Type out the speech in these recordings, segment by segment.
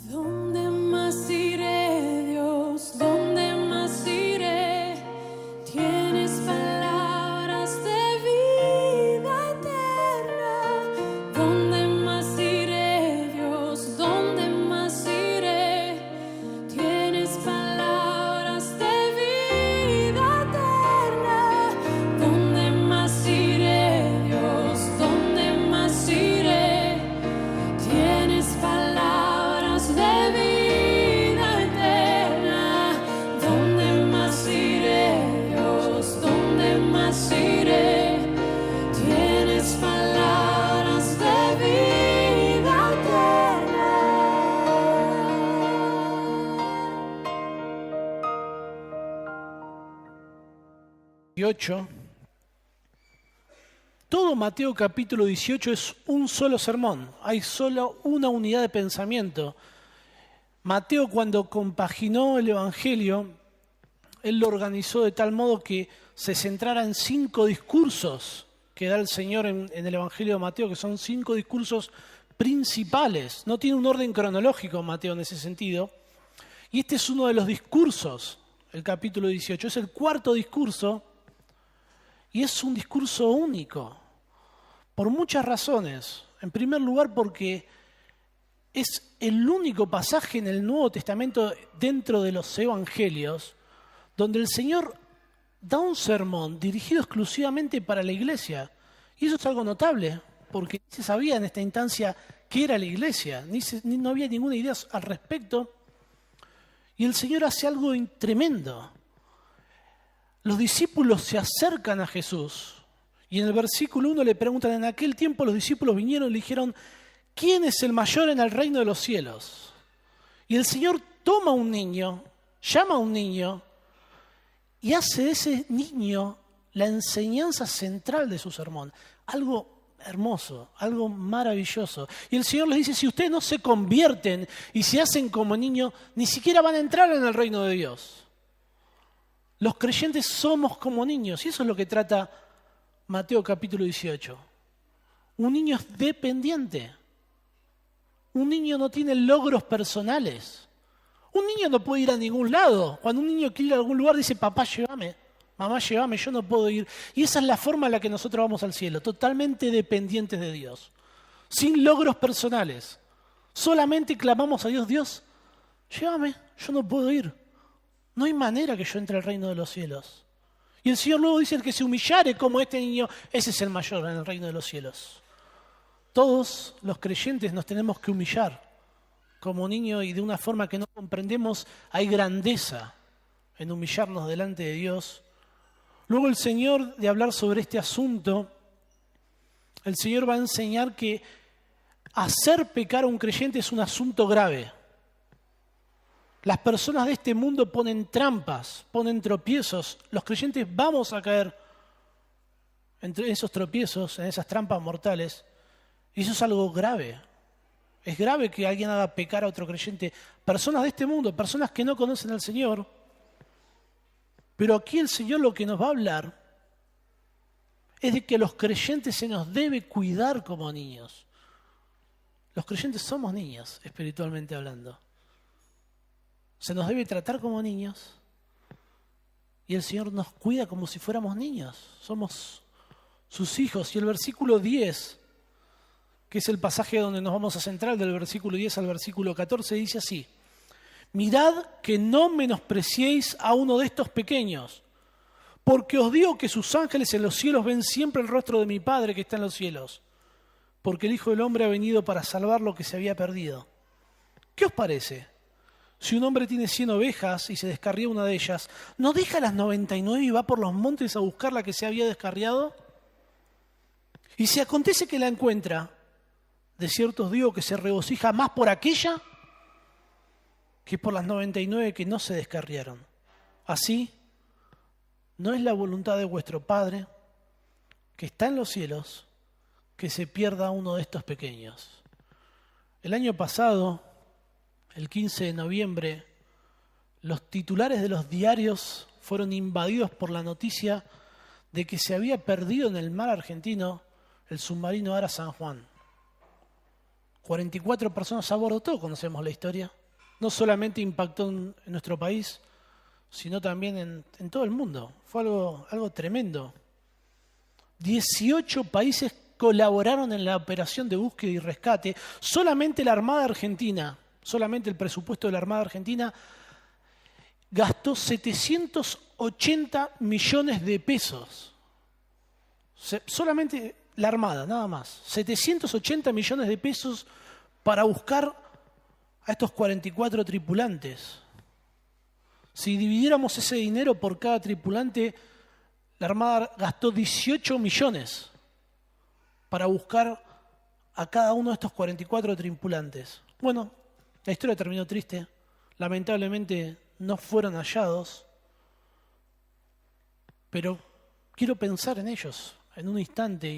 ¿Dónde más iré, Dios? ¿Dónde más iré? Tienes palabras de vida eterna. ¿Dónde más iré, Dios? ¿Dónde más iré? Tienes palabras de vida eterna. ¿Dónde más iré, Dios? ¿Dónde más iré? Tienes palabras de vida eterna. ¿Dónde más iré, Dios? ¿Dónde más iré? Tienes palabras de vida eterna. 18. Todo Mateo capítulo 18 es un solo sermón, hay solo una unidad de pensamiento. Mateo, cuando compaginó el Evangelio, él lo organizó de tal modo que se centrara en 5 discursos que da el Señor en el Evangelio de Mateo, que son 5 discursos principales. No tiene un orden cronológico Mateo en ese sentido. Y este es uno de los discursos, el capítulo 18. Es el 4.º discurso y es un discurso único, por muchas razones. En primer lugar, porque es el único pasaje en el Nuevo Testamento dentro de los Evangelios donde el Señor da un sermón dirigido exclusivamente para la iglesia. Y eso es algo notable, porque ni se sabía en esta instancia qué era la iglesia, no había ninguna idea al respecto. Y el Señor hace algo tremendo. Los discípulos se acercan a Jesús y en el versículo 1 le preguntan: en aquel tiempo los discípulos vinieron y le dijeron, ¿quién es el mayor en el reino de los cielos? Y el Señor toma a un niño, llama a un niño y hace de ese niño la enseñanza central de su sermón. Algo hermoso, algo maravilloso. Y el Señor les dice: si ustedes no se convierten y se hacen como niños, ni siquiera van a entrar en el reino de Dios. Los creyentes somos como niños, y eso es lo que trata Mateo capítulo 18. Un niño es dependiente. Un niño no tiene logros personales. Un niño no puede ir a ningún lado. Cuando un niño quiere ir a algún lugar dice: papá, llévame, mamá, llévame, yo no puedo ir. Y esa es la forma en la que nosotros vamos al cielo, totalmente dependientes de Dios, sin logros personales. Solamente clamamos a Dios: Dios, llévame, yo no puedo ir. No hay manera que yo entre al reino de los cielos. Y el Señor luego dice: el que se humillare como este niño, ese es el mayor en el reino de los cielos. Todos los creyentes nos tenemos que humillar como niño, y de una forma que no comprendemos. Hay grandeza en humillarnos delante de Dios. Luego el Señor, de hablar sobre este asunto, el Señor va a enseñar que hacer pecar a un creyente es un asunto grave. Las personas de este mundo ponen trampas, ponen tropiezos. Los creyentes vamos a caer entre esos tropiezos, en esas trampas mortales. Y eso es algo grave. Es grave que alguien haga pecar a otro creyente. Personas de este mundo, personas que no conocen al Señor. Pero aquí el Señor lo que nos va a hablar es de que los creyentes se nos debe cuidar como niños. Los creyentes somos niños, espiritualmente hablando. Se nos debe tratar como niños y el Señor nos cuida como si fuéramos niños. Somos sus hijos. Y el versículo 10, que es el pasaje donde nos vamos a centrar, del versículo 10 al versículo 14, dice así: mirad que no menospreciéis a uno de estos pequeños, porque os digo que sus ángeles en los cielos ven siempre el rostro de mi Padre que está en los cielos, porque el Hijo del Hombre ha venido para salvar lo que se había perdido. ¿Qué os parece? Si un hombre tiene 100 ovejas y se descarría una de ellas, ¿no deja las 99 y va por los montes a buscar la que se había descarriado? Y si acontece que la encuentra, de cierto os digo que se regocija más por aquella que por las 99 que no se descarriaron. Así, no es la voluntad de vuestro Padre, que está en los cielos, que se pierda uno de estos pequeños. El año pasado, el 15 de noviembre, los titulares de los diarios fueron invadidos por la noticia de que se había perdido en el mar argentino el submarino Ara San Juan. 44 personas a bordo, todos conocemos la historia. No solamente impactó en nuestro país, sino también en todo el mundo. Fue algo tremendo. 18 países colaboraron en la operación de búsqueda y rescate. Solamente la Armada Argentina, solamente el presupuesto de la Armada Argentina, gastó 780 millones de pesos. Solamente la Armada, nada más. 780 millones de pesos para buscar a estos 44 tripulantes. Si dividiéramos ese dinero por cada tripulante, la Armada gastó 18 millones para buscar a cada uno de estos 44 tripulantes. Bueno, la historia terminó triste. Lamentablemente no fueron hallados, pero quiero pensar en ellos en un instante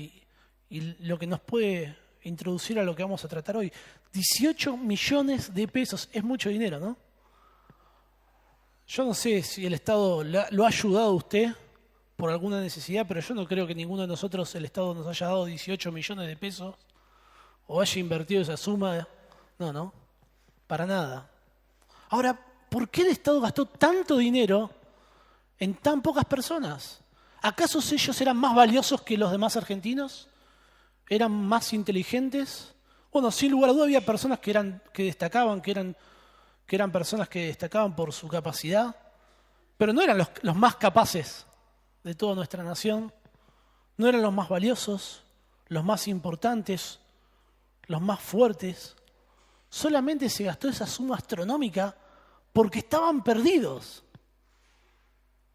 y lo que nos puede introducir a lo que vamos a tratar hoy. 18 millones de pesos, es mucho dinero, ¿no? Yo no sé si el Estado lo ha ayudado a usted por alguna necesidad, pero yo no creo que ninguno de nosotros, el Estado, nos haya dado 18 millones de pesos o haya invertido esa suma. No, para nada. Ahora, ¿por qué el Estado gastó tanto dinero en tan pocas personas? ¿Acaso ellos eran más valiosos que los demás argentinos? ¿Eran más inteligentes? Bueno, sin lugar a duda había personas que destacaban, que eran personas que destacaban por su capacidad, pero no eran los más capaces de toda nuestra nación, no eran los más valiosos, los más importantes, los más fuertes. Solamente se gastó esa suma astronómica porque estaban perdidos.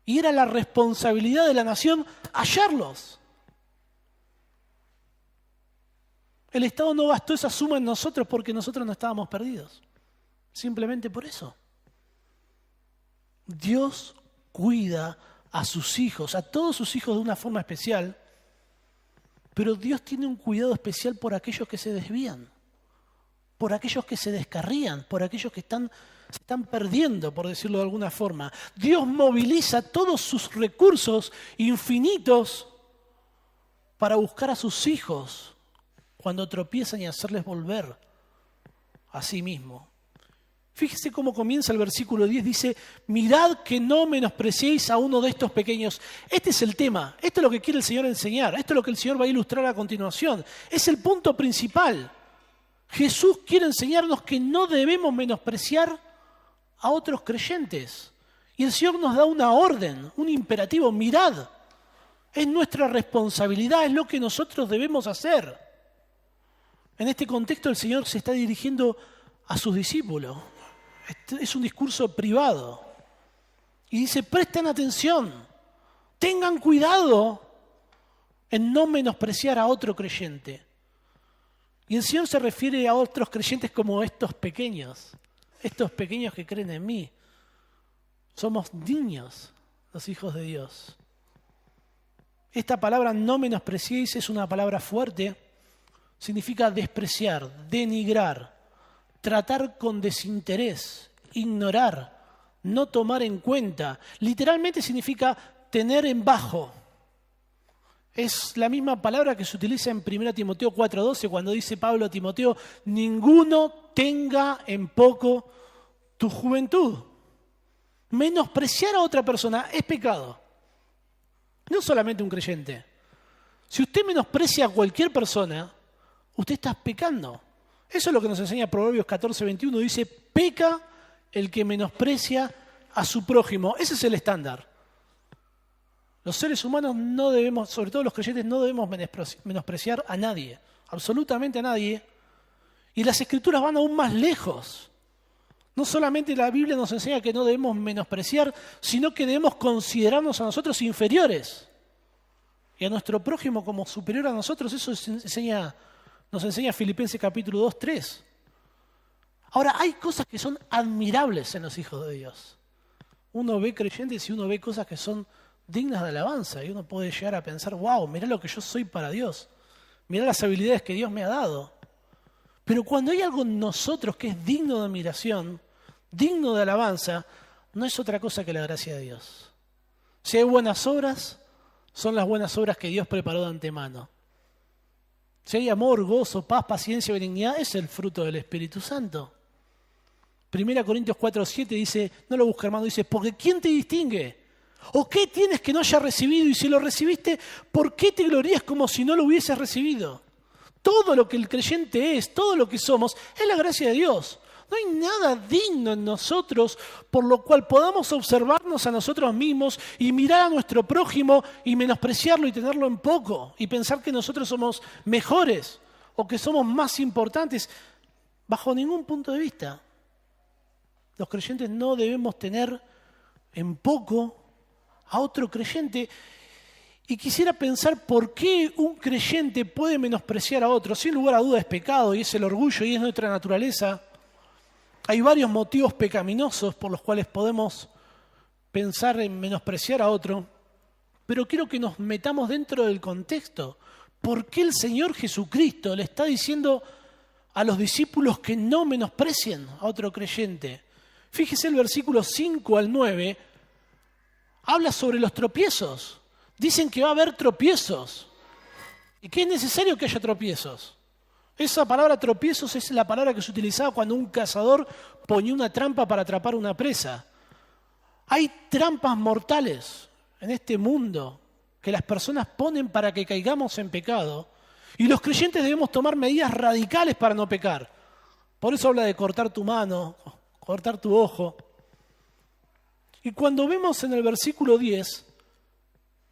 Y era la responsabilidad de la nación hallarlos. El Estado no gastó esa suma en nosotros porque nosotros no estábamos perdidos. Simplemente por eso. Dios cuida a sus hijos, a todos sus hijos de una forma especial, pero Dios tiene un cuidado especial por aquellos que se desvían, por aquellos que se descarrían, por aquellos que se están perdiendo, por decirlo de alguna forma. Dios moviliza todos sus recursos infinitos para buscar a sus hijos cuando tropiezan y hacerles volver a sí mismo. Fíjese cómo comienza el versículo 10, dice: mirad que no menospreciéis a uno de estos pequeños. Este es el tema, esto es lo que quiere el Señor enseñar, esto es lo que el Señor va a ilustrar a continuación. Es el punto principal. Jesús quiere enseñarnos que no debemos menospreciar a otros creyentes. Y el Señor nos da una orden, un imperativo: mirad, es nuestra responsabilidad, es lo que nosotros debemos hacer. En este contexto el Señor se está dirigiendo a sus discípulos. Es un discurso privado. Y dice: presten atención, tengan cuidado en no menospreciar a otro creyente. Y el Señor se refiere a otros creyentes como estos pequeños que creen en mí. Somos niños, los hijos de Dios. Esta palabra no menospreciéis es una palabra fuerte. Significa despreciar, denigrar, tratar con desinterés, ignorar, no tomar en cuenta. Literalmente significa tener en bajo. Es la misma palabra que se utiliza en 1 Timoteo 4:12 cuando dice Pablo a Timoteo: ninguno tenga en poco tu juventud. Menospreciar a otra persona es pecado. No solamente un creyente. Si usted menosprecia a cualquier persona, usted está pecando. Eso es lo que nos enseña Proverbios 14:21. Dice: peca el que menosprecia a su prójimo. Ese es el estándar. Los seres humanos no debemos, sobre todo los creyentes, no debemos menospreciar a nadie, absolutamente a nadie. Y las Escrituras van aún más lejos. No solamente la Biblia nos enseña que no debemos menospreciar, sino que debemos considerarnos a nosotros inferiores y a nuestro prójimo como superior a nosotros. Eso nos enseña Filipenses capítulo 2:3. Ahora, hay cosas que son admirables en los hijos de Dios. Uno ve creyentes y uno ve cosas que son dignas de alabanza y uno puede llegar a pensar: wow, mirá lo que yo soy para Dios, mirá las habilidades que Dios me ha dado. Pero cuando hay algo en nosotros que es digno de admiración, digno de alabanza, no es otra cosa que la gracia de Dios. Si hay buenas obras, son las buenas obras que Dios preparó de antemano. Si hay amor, gozo, paz, paciencia, benignidad, es el fruto del Espíritu Santo. 1 Corintios 4:7 dice, no lo busca hermano, dice, porque ¿quién te distingue? ¿O qué tienes que no hayas recibido? Y si lo recibiste, ¿por qué te glorías como si no lo hubieses recibido? Todo lo que el creyente es, todo lo que somos, es la gracia de Dios. No hay nada digno en nosotros por lo cual podamos observarnos a nosotros mismos y mirar a nuestro prójimo y menospreciarlo y tenerlo en poco y pensar que nosotros somos mejores o que somos más importantes. Bajo ningún punto de vista. Los creyentes no debemos tener en poco a otro creyente. Y quisiera pensar por qué un creyente puede menospreciar a otro. Sin lugar a duda es pecado y es el orgullo y es nuestra naturaleza. Hay varios motivos pecaminosos por los cuales podemos pensar en menospreciar a otro, pero quiero que nos metamos dentro del contexto. ¿Por qué el Señor Jesucristo le está diciendo a los discípulos que no menosprecien a otro creyente? Fíjese el versículo 5 al 9, habla sobre los tropiezos. Dicen que va a haber tropiezos y que es necesario que haya tropiezos. Esa palabra tropiezos es la palabra que se utilizaba cuando un cazador ponía una trampa para atrapar una presa. Hay trampas mortales en este mundo que las personas ponen para que caigamos en pecado y los creyentes debemos tomar medidas radicales para no pecar. Por eso habla de cortar tu mano, cortar tu ojo. Y cuando vemos en el versículo 10,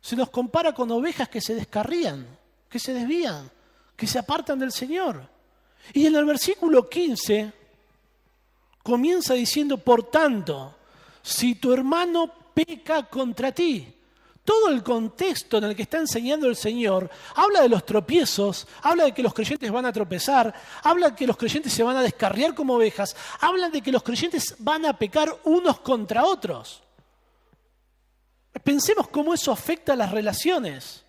se nos compara con ovejas que se descarrían, que se desvían, que se apartan del Señor. Y en el versículo 15 comienza diciendo, por tanto, si tu hermano peca contra ti. Todo el contexto en el que está enseñando el Señor habla de los tropiezos, habla de que los creyentes van a tropezar, habla de que los creyentes se van a descarriar como ovejas, habla de que los creyentes van a pecar unos contra otros. Pensemos cómo eso afecta a las relaciones.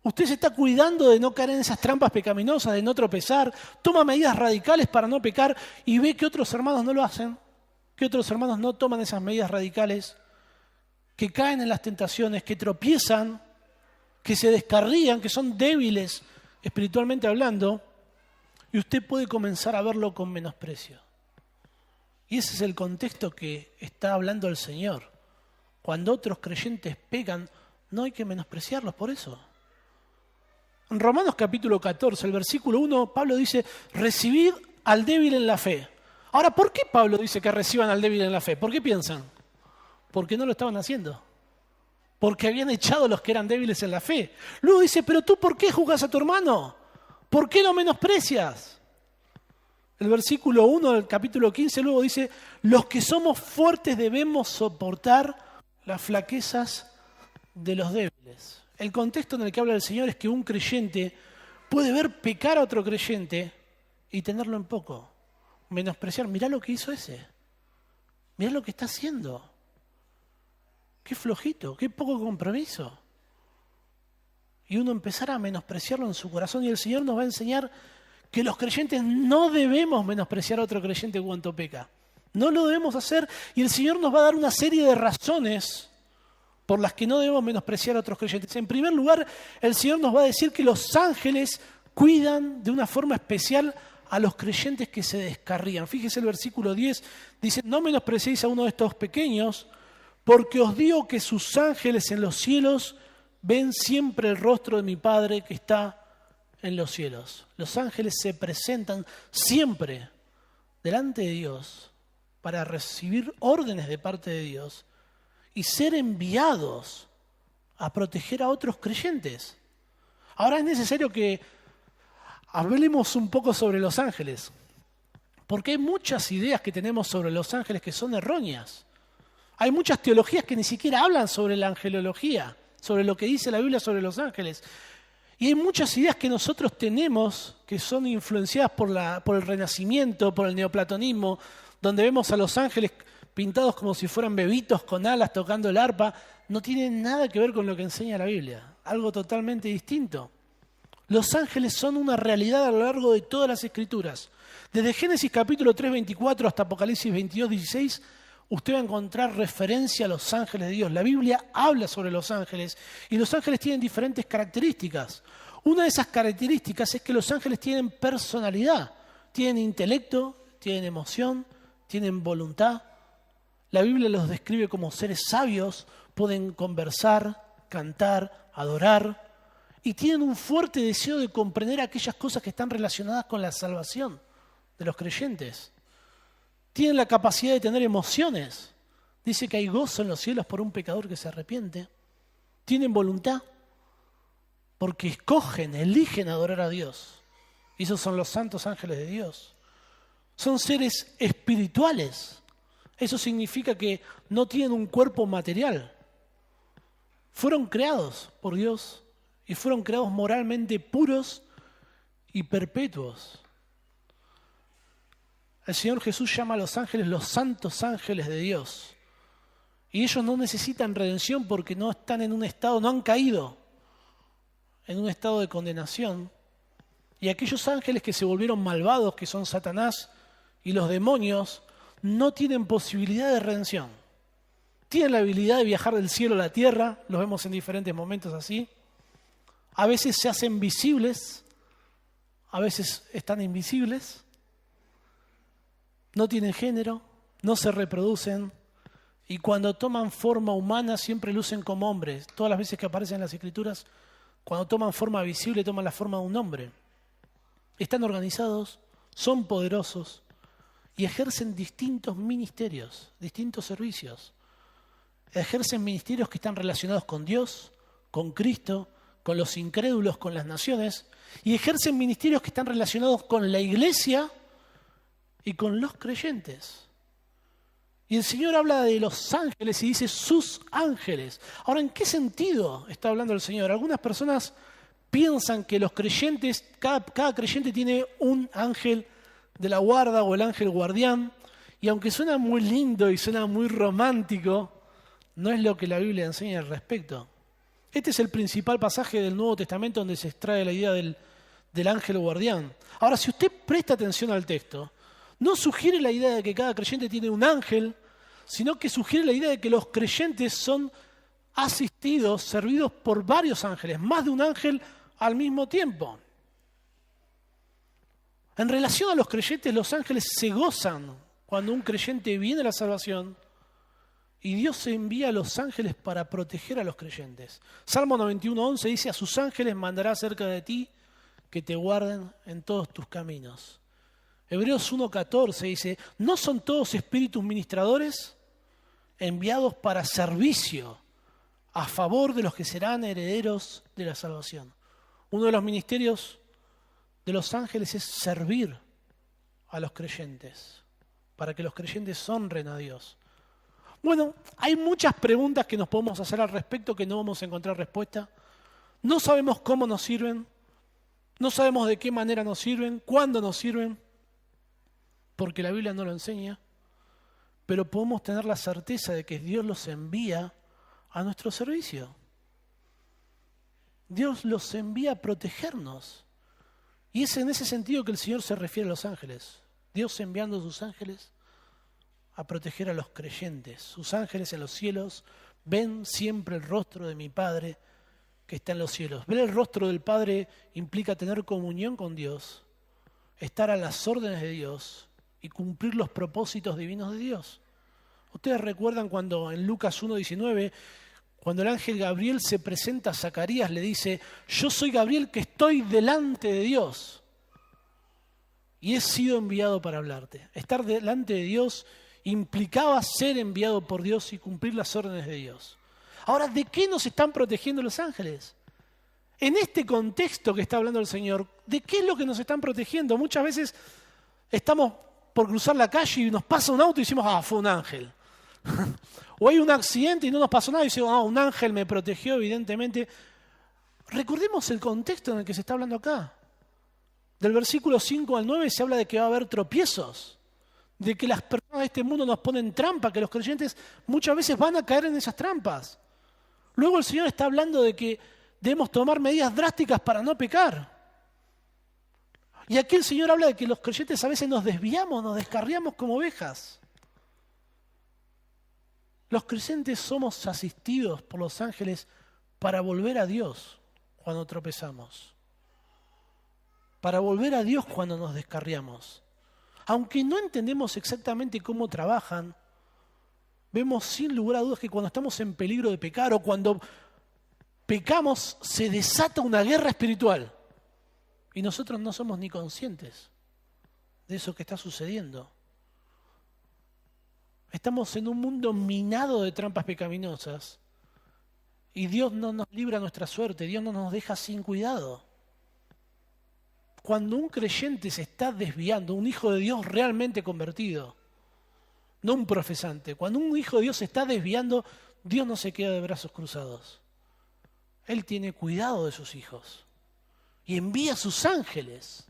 Usted se está cuidando de no caer en esas trampas pecaminosas, de no tropezar, toma medidas radicales para no pecar y ve que otros hermanos no lo hacen, que otros hermanos no toman esas medidas radicales, que caen en las tentaciones, que tropiezan, que se descarrían, que son débiles espiritualmente hablando, y usted puede comenzar a verlo con menosprecio. Y ese es el contexto que está hablando el Señor. Cuando otros creyentes pecan, no hay que menospreciarlos por eso. En Romanos capítulo 14, el versículo 1, Pablo dice, recibid al débil en la fe. Ahora, ¿por qué Pablo dice que reciban al débil en la fe? ¿Por qué piensan? Porque no lo estaban haciendo. Porque habían echado a los que eran débiles en la fe. Luego dice, pero tú, ¿por qué juzgas a tu hermano? ¿Por qué lo menosprecias? El versículo 1 del capítulo 15 luego dice, los que somos fuertes debemos soportar las flaquezas de los débiles. El contexto en el que habla el Señor es que un creyente puede ver pecar a otro creyente y tenerlo en poco. Menospreciar, mirá lo que hizo ese. Mirá lo que está haciendo. Qué flojito, qué poco compromiso. Y uno empezará a menospreciarlo en su corazón y el Señor nos va a enseñar que los creyentes no debemos menospreciar a otro creyente cuanto peca. No lo debemos hacer y el Señor nos va a dar una serie de razones por las que no debemos menospreciar a otros creyentes. En primer lugar, el Señor nos va a decir que los ángeles cuidan de una forma especial a los creyentes que se descarrían. Fíjese el versículo 10, dice, no menospreciéis a uno de estos pequeños, porque os digo que sus ángeles en los cielos ven siempre el rostro de mi Padre que está en los cielos. Los ángeles se presentan siempre delante de Dios para recibir órdenes de parte de Dios y ser enviados a proteger a otros creyentes. Ahora es necesario que hablemos un poco sobre los ángeles, porque hay muchas ideas que tenemos sobre los ángeles que son erróneas. Hay muchas teologías que ni siquiera hablan sobre la angelología, sobre lo que dice la Biblia sobre los ángeles. Y hay muchas ideas que nosotros tenemos que son influenciadas por el Renacimiento, por el neoplatonismo, donde vemos a los ángeles pintados como si fueran bebitos con alas tocando el arpa. No tienen nada que ver con lo que enseña la Biblia, algo totalmente distinto. Los ángeles son una realidad a lo largo de todas las Escrituras. Desde Génesis capítulo 3, 24 hasta Apocalipsis 22, 16, usted va a encontrar referencia a los ángeles de Dios. La Biblia habla sobre los ángeles y los ángeles tienen diferentes características. Una de esas características es que los ángeles tienen personalidad, tienen intelecto, tienen emoción, tienen voluntad. La Biblia los describe como seres sabios, pueden conversar, cantar, adorar, y tienen un fuerte deseo de comprender aquellas cosas que están relacionadas con la salvación de los creyentes. Tienen la capacidad de tener emociones. Dice que hay gozo en los cielos por un pecador que se arrepiente. Tienen voluntad porque eligen adorar a Dios. Y esos son los santos ángeles de Dios. Son seres espirituales. Eso significa que no tienen un cuerpo material. Fueron creados por Dios y fueron creados moralmente puros y perpetuos. El Señor Jesús llama a los ángeles los santos ángeles de Dios. Y ellos no necesitan redención porque no están en un estado, no han caído en un estado de condenación. Y aquellos ángeles que se volvieron malvados, que son Satanás y los demonios, no tienen posibilidad de redención. Tienen la habilidad de viajar del cielo a la tierra, los vemos en diferentes momentos así. A veces se hacen visibles, a veces están invisibles. No tienen género, no se reproducen y cuando toman forma humana siempre lucen como hombres. Todas las veces que aparecen en las Escrituras, cuando toman forma visible, toman la forma de un hombre. Están organizados, son poderosos y ejercen distintos ministerios, distintos servicios. Ejercen ministerios que están relacionados con Dios, con Cristo, con los incrédulos, con las naciones, y ejercen ministerios que están relacionados con la iglesia y con los creyentes. Y el Señor habla de los ángeles y dice sus ángeles. Ahora, ¿en qué sentido está hablando el Señor? Algunas personas piensan que los creyentes, cada creyente tiene un ángel de la guarda o el ángel guardián, y aunque suena muy lindo y suena muy romántico, no es lo que la Biblia enseña al respecto. Este es el principal pasaje del Nuevo Testamento donde se extrae la idea del ángel guardián. Ahora, si usted presta atención al texto, no sugiere la idea de que cada creyente tiene un ángel, sino que sugiere la idea de que los creyentes son asistidos, servidos por varios ángeles, más de un ángel al mismo tiempo. En relación a los creyentes, los ángeles se gozan cuando un creyente viene a la salvación y Dios envía a los ángeles para proteger a los creyentes. Salmo 91:11 dice: a sus ángeles mandará cerca de ti que te guarden en todos tus caminos. Hebreos 1:14 dice: ¿no son todos espíritus ministradores enviados para servicio a favor de los que serán herederos de la salvación? Uno de los ministerios de los ángeles es servir a los creyentes, para que los creyentes honren a Dios. Bueno, hay muchas preguntas que nos podemos hacer al respecto que no vamos a encontrar respuesta. No sabemos cómo nos sirven, no sabemos de qué manera nos sirven, cuándo nos sirven, porque la Biblia no lo enseña, pero podemos tener la certeza de que Dios los envía a nuestro servicio. Dios los envía a protegernos. Y es en ese sentido que el Señor se refiere a los ángeles. Dios enviando a sus ángeles a proteger a los creyentes. Sus ángeles en los cielos ven siempre el rostro de mi Padre que está en los cielos. Ver el rostro del Padre implica tener comunión con Dios, estar a las órdenes de Dios y cumplir los propósitos divinos de Dios. Ustedes recuerdan cuando en Lucas 1:19, cuando el ángel Gabriel se presenta a Zacarías, le dice: yo soy Gabriel que estoy delante de Dios y he sido enviado para hablarte. Estar delante de Dios implicaba ser enviado por Dios y cumplir las órdenes de Dios. Ahora, ¿de qué nos están protegiendo los ángeles? En este contexto que está hablando el Señor, ¿de qué es lo que nos están protegiendo? Muchas veces estamos por cruzar la calle y nos pasa un auto y decimos: fue un ángel. O hay un accidente y no nos pasó nada y decimos: un ángel me protegió, evidentemente. Recordemos el contexto en el que se está hablando acá. Del versículo 5 al 9 se habla de que va a haber tropiezos, de que las personas de este mundo nos ponen trampa, que los creyentes muchas veces van a caer en esas trampas. Luego el Señor está hablando de que debemos tomar medidas drásticas para no pecar. Y aquí el Señor habla de que los creyentes a veces nos desviamos, nos descarriamos como ovejas. Los creyentes somos asistidos por los ángeles para volver a Dios cuando tropezamos. para volver a Dios cuando nos descarriamos. Aunque no entendemos exactamente cómo trabajan, vemos sin lugar a dudas que cuando estamos en peligro de pecar o cuando pecamos se desata una guerra espiritual. Y nosotros no somos ni conscientes de eso que está sucediendo. Estamos en un mundo minado de trampas pecaminosas y Dios no nos libra nuestra suerte, Dios no nos deja sin cuidado. Cuando un creyente se está desviando, un hijo de Dios realmente convertido, no un profesante, cuando un hijo de Dios se está desviando, Dios no se queda de brazos cruzados. Él tiene cuidado de sus hijos y envía a sus ángeles.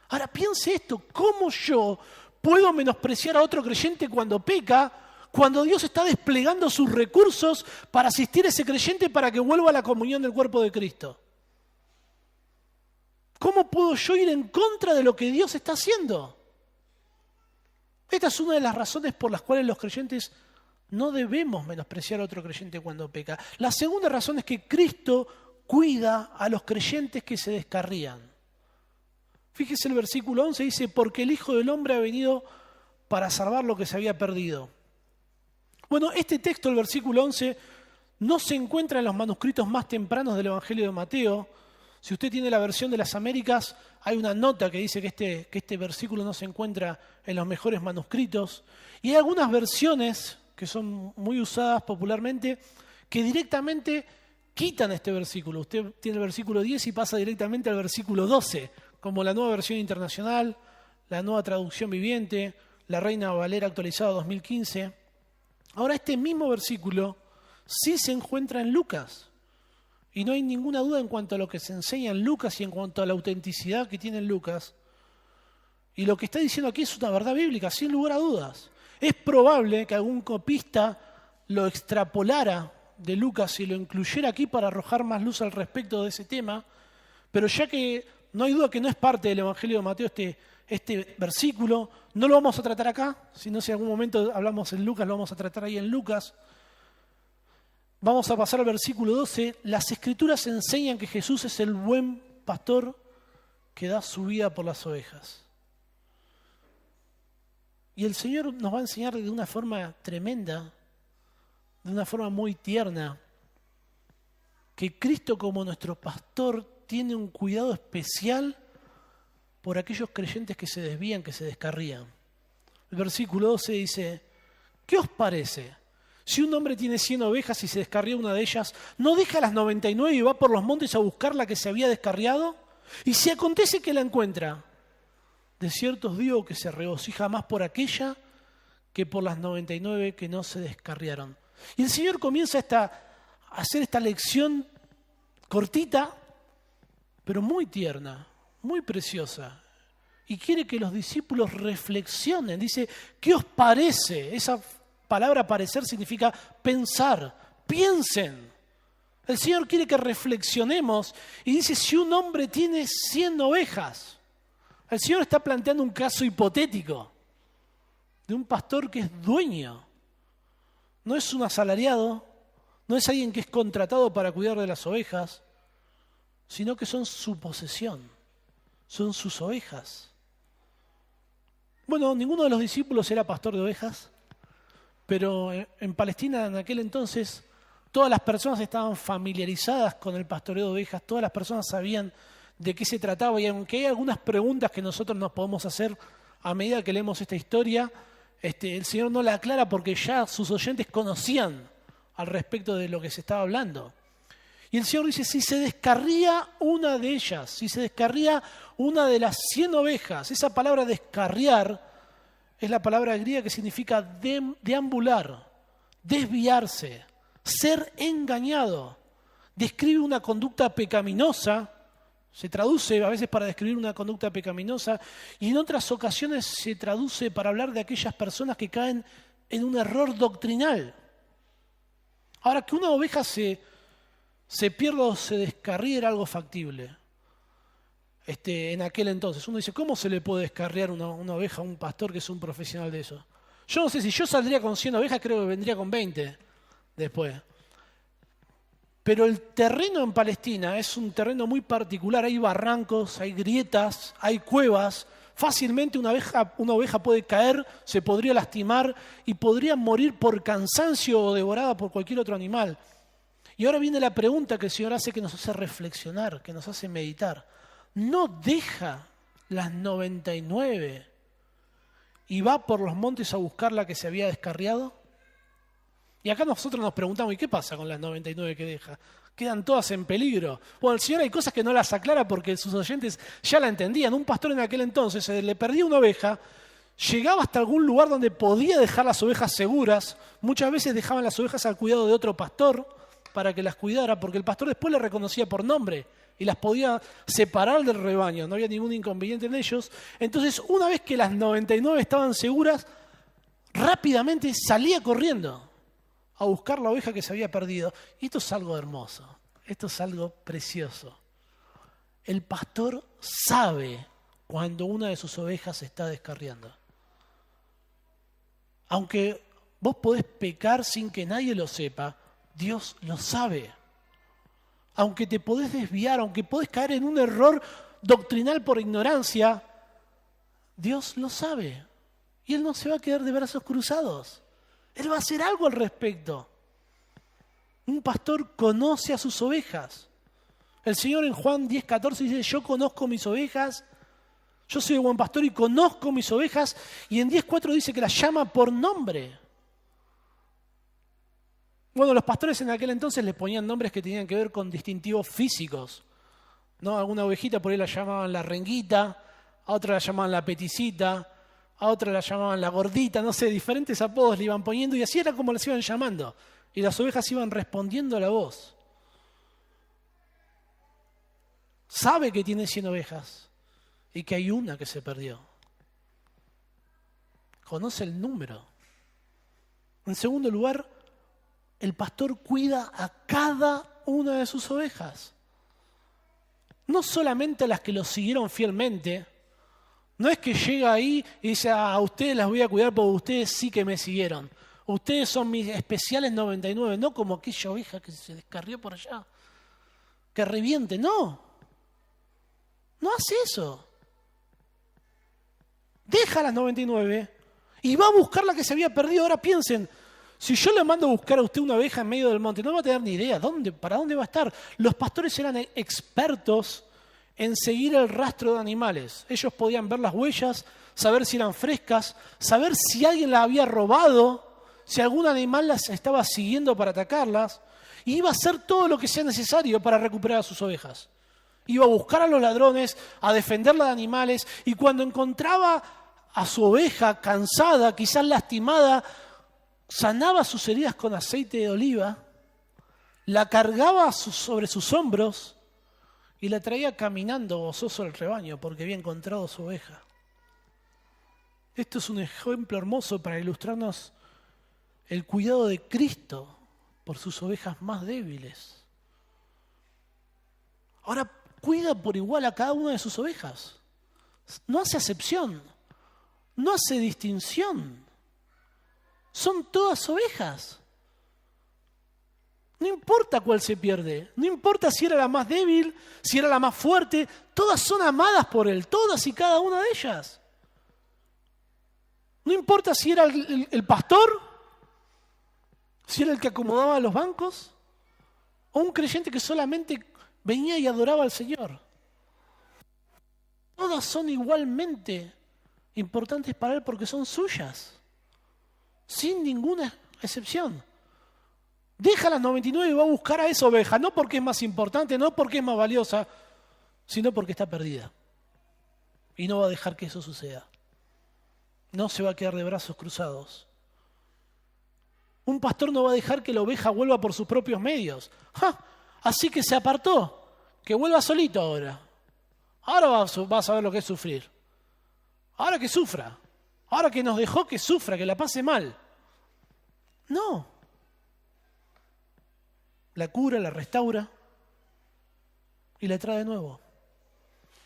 Ahora piense esto, ¿cómo yo puedo menospreciar a otro creyente cuando peca, cuando Dios está desplegando sus recursos para asistir a ese creyente para que vuelva a la comunión del cuerpo de Cristo? ¿Cómo puedo yo ir en contra de lo que Dios está haciendo? Esta es una de las razones por las cuales los creyentes no debemos menospreciar a otro creyente cuando peca. La segunda razón es que Cristo cuida a los creyentes que se descarrían. Fíjese el versículo 11, dice, porque el Hijo del Hombre ha venido para salvar lo que se había perdido. Bueno, este texto, el versículo 11, no se encuentra en los manuscritos más tempranos del Evangelio de Mateo. Si usted tiene la versión de las Américas, hay una nota que dice que este versículo no se encuentra en los mejores manuscritos. Y hay algunas versiones que son muy usadas popularmente que directamente quitan este versículo. Usted tiene el versículo 10 y pasa directamente al versículo 12, como la Nueva Versión Internacional, la Nueva Traducción Viviente, la Reina Valera actualizada 2015. Ahora, este mismo versículo sí se encuentra en Lucas. Y no hay ninguna duda en cuanto a lo que se enseña en Lucas y en cuanto a la autenticidad que tiene Lucas. Y lo que está diciendo aquí es una verdad bíblica, sin lugar a dudas. Es probable que algún copista lo extrapolara de Lucas y lo incluyera aquí para arrojar más luz al respecto de ese tema, pero ya que no hay duda que no es parte del Evangelio de Mateo este versículo, no lo vamos a tratar acá, sino si en algún momento hablamos en Lucas, lo vamos a tratar ahí en Lucas. Vamos a pasar al versículo 12. Las Escrituras enseñan que Jesús es el buen pastor que da su vida por las ovejas. Y el Señor nos va a enseñar de una forma tremenda, de una forma muy tierna, que Cristo como nuestro pastor tiene un cuidado especial por aquellos creyentes que se desvían, que se descarrían. El versículo 12 dice, ¿qué os parece? Si un hombre tiene 100 ovejas y se descarría una de ellas, ¿no deja las 99 y va por los montes a buscar la que se había descarriado? Y si acontece que la encuentra, de cierto os digo que se regocija más por aquella que por las 99 que no se descarriaron. Y el Señor comienza a hacer esta lección cortita, pero muy tierna, muy preciosa. Y quiere que los discípulos reflexionen. Dice, ¿qué os parece? Esa palabra parecer significa pensar, piensen. El Señor quiere que reflexionemos y dice, si un hombre tiene 100 ovejas, el Señor está planteando un caso hipotético de un pastor que es dueño. No es un asalariado, no es alguien que es contratado para cuidar de las ovejas, sino que son su posesión, son sus ovejas. Bueno, ninguno de los discípulos era pastor de ovejas, pero en Palestina en aquel entonces todas las personas estaban familiarizadas con el pastoreo de ovejas, todas las personas sabían de qué se trataba, y aunque hay algunas preguntas que nosotros nos podemos hacer a medida que leemos esta historia, el Señor no la aclara porque ya sus oyentes conocían al respecto de lo que se estaba hablando. Y el Señor dice, si se descarría una de ellas, si se descarría una de las 100 ovejas, esa palabra descarriar es la palabra griega que significa deambular, desviarse, ser engañado. Describe una conducta pecaminosa, se traduce a veces para describir una conducta pecaminosa y en otras ocasiones se traduce para hablar de aquellas personas que caen en un error doctrinal. Ahora, que una oveja se pierda o se descarríe era algo factible. En aquel entonces, uno dice, ¿cómo se le puede descarriar una oveja a un pastor que es un profesional de eso? Yo no sé, si yo saldría con 100 ovejas, creo que vendría con 20 después. Pero el terreno en Palestina es un terreno muy particular. Hay barrancos, hay grietas, hay cuevas. Fácilmente una oveja puede caer, se podría lastimar y podría morir por cansancio o devorada por cualquier otro animal. Y ahora viene la pregunta que el Señor hace, que nos hace reflexionar, que nos hace meditar. ¿No deja las 99 y va por los montes a buscar la que se había descarriado? Y acá nosotros nos preguntamos, ¿y qué pasa con las 99 que deja? Quedan todas en peligro. Bueno, el Señor hay cosas que no las aclara porque sus oyentes ya la entendían. Un pastor en aquel entonces le perdía una oveja, llegaba hasta algún lugar donde podía dejar las ovejas seguras. Muchas veces dejaban las ovejas al cuidado de otro pastor para que las cuidara, porque el pastor después le reconocía por nombre y las podía separar del rebaño. No había ningún inconveniente en ellos. Entonces, una vez que las 99 estaban seguras, rápidamente salía corriendo a buscar la oveja que se había perdido. Y esto es algo hermoso, esto es algo precioso. El pastor sabe cuando una de sus ovejas se está descarriando. Aunque vos podés pecar sin que nadie lo sepa, Dios lo sabe. Aunque te podés desviar, aunque podés caer en un error doctrinal por ignorancia, Dios lo sabe. Y Él no se va a quedar de brazos cruzados. Él va a hacer algo al respecto. Un pastor conoce a sus ovejas. El Señor en Juan 10:14 dice, yo conozco mis ovejas, yo soy el buen pastor y conozco mis ovejas. Y en 10:4 dice que las llama por nombre. Bueno, los pastores en aquel entonces les ponían nombres que tenían que ver con distintivos físicos, ¿no? Alguna ovejita por ahí la llamaban la renguita, a otra la llamaban la peticita, a otra la llamaban la gordita, no sé, diferentes apodos le iban poniendo y así era como las iban llamando. Y las ovejas iban respondiendo a la voz. Sabe que tiene 100 ovejas y que hay una que se perdió. Conoce el número. En segundo lugar, el pastor cuida a cada una de sus ovejas. No solamente a las que lo siguieron fielmente. No es que llega ahí y dice, a ustedes las voy a cuidar porque ustedes sí que me siguieron. Ustedes son mis especiales 99, no como aquella oveja que se descarrió por allá. Que reviente, no. No hace eso. Deja las 99 y va a buscar la que se había perdido. Ahora piensen, si yo le mando a buscar a usted una oveja en medio del monte, no va a tener ni idea para dónde va a estar. Los pastores eran expertos en seguir el rastro de animales. Ellos podían ver las huellas, saber si eran frescas, saber si alguien las había robado, si algún animal las estaba siguiendo para atacarlas, y iba a hacer todo lo que sea necesario para recuperar a sus ovejas. Iba a buscar a los ladrones, a defenderla de animales, y cuando encontraba a su oveja cansada, quizás lastimada, sanaba sus heridas con aceite de oliva, la cargaba sobre sus hombros y la traía caminando gozoso al rebaño porque había encontrado su oveja. Esto es un ejemplo hermoso para ilustrarnos el cuidado de Cristo por sus ovejas más débiles. Ahora cuida por igual a cada una de sus ovejas. No hace acepción, no hace distinción. Son todas ovejas. No importa cuál se pierde, no importa si era la más débil, si era la más fuerte, todas son amadas por Él, todas y cada una de ellas. No importa si era el pastor, si era el que acomodaba los bancos, o un creyente que solamente venía y adoraba al Señor. Todas son igualmente importantes para Él porque son suyas, sin ninguna excepción. Deja las 99 y va a buscar a esa oveja, no porque es más importante, no porque es más valiosa, sino porque está perdida. Y no va a dejar que eso suceda. No se va a quedar de brazos cruzados. Un pastor no va a dejar que la oveja vuelva por sus propios medios. ¡Ja! Así que se apartó, que vuelva solito ahora. Ahora va a saber lo que es sufrir. Ahora que sufra. Ahora que nos dejó que sufra, que la pase mal. No. La cura, la restaura y la trae de nuevo.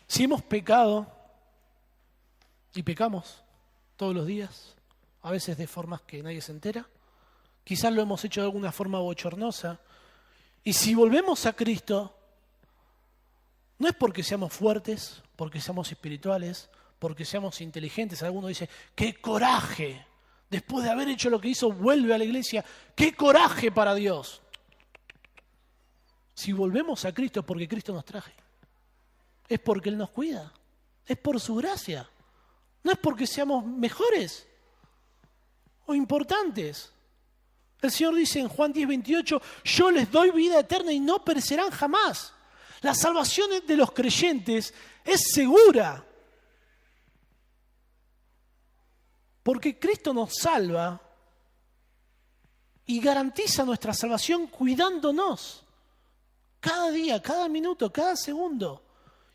Si hemos pecado, y pecamos todos los días, a veces de formas que nadie se entera, quizás lo hemos hecho de alguna forma bochornosa, Y si volvemos a Cristo, no es porque seamos fuertes, porque seamos espirituales, porque seamos inteligentes. Algunos dicen, ¡qué coraje! Después de haber hecho lo que hizo, vuelve a la iglesia. ¡Qué coraje para Dios! Si volvemos a Cristo es porque Cristo nos traje. Es porque Él nos cuida. Es por su gracia. No es porque seamos mejores o importantes. El Señor dice en Juan 10:28, yo les doy vida eterna y no perecerán jamás. La salvación de los creyentes es segura. Porque Cristo nos salva y garantiza nuestra salvación cuidándonos. Cada día, cada minuto, cada segundo.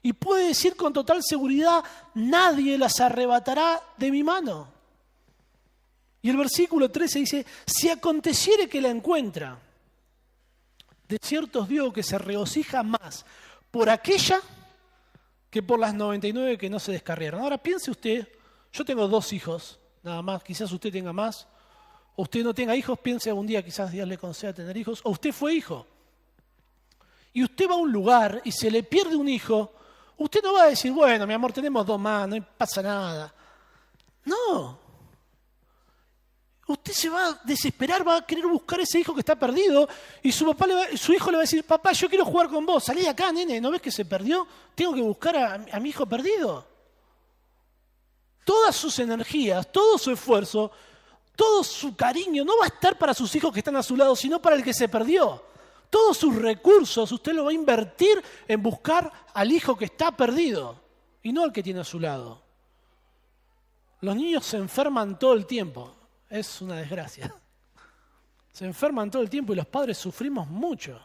Y puede decir con total seguridad, nadie las arrebatará de mi mano. Y el versículo 13 dice, si aconteciere que la encuentra, de cierto os digo que se regocija más por aquella que por las 99 que no se descarriaron. Ahora piense usted, yo tengo 2 hijos, nada más, quizás usted tenga más, o usted no tenga hijos, piense algún día quizás Dios le conceda tener hijos, o usted fue hijo. Y usted va a un lugar y se le pierde un hijo, usted no va a decir, bueno, mi amor, tenemos 2 más, no pasa nada. No. Usted se va a desesperar, va a querer buscar ese hijo que está perdido y su hijo le va a decir, papá, yo quiero jugar con vos, salí de acá, nene, ¿no ves que se perdió? Tengo que buscar a mi hijo perdido. Todas sus energías, todo su esfuerzo, todo su cariño no va a estar para sus hijos que están a su lado, sino para el que se perdió. Todos sus recursos usted lo va a invertir en buscar al hijo que está perdido y no al que tiene a su lado. Los niños se enferman todo el tiempo. Es una desgracia. Se enferman todo el tiempo y los padres sufrimos mucho.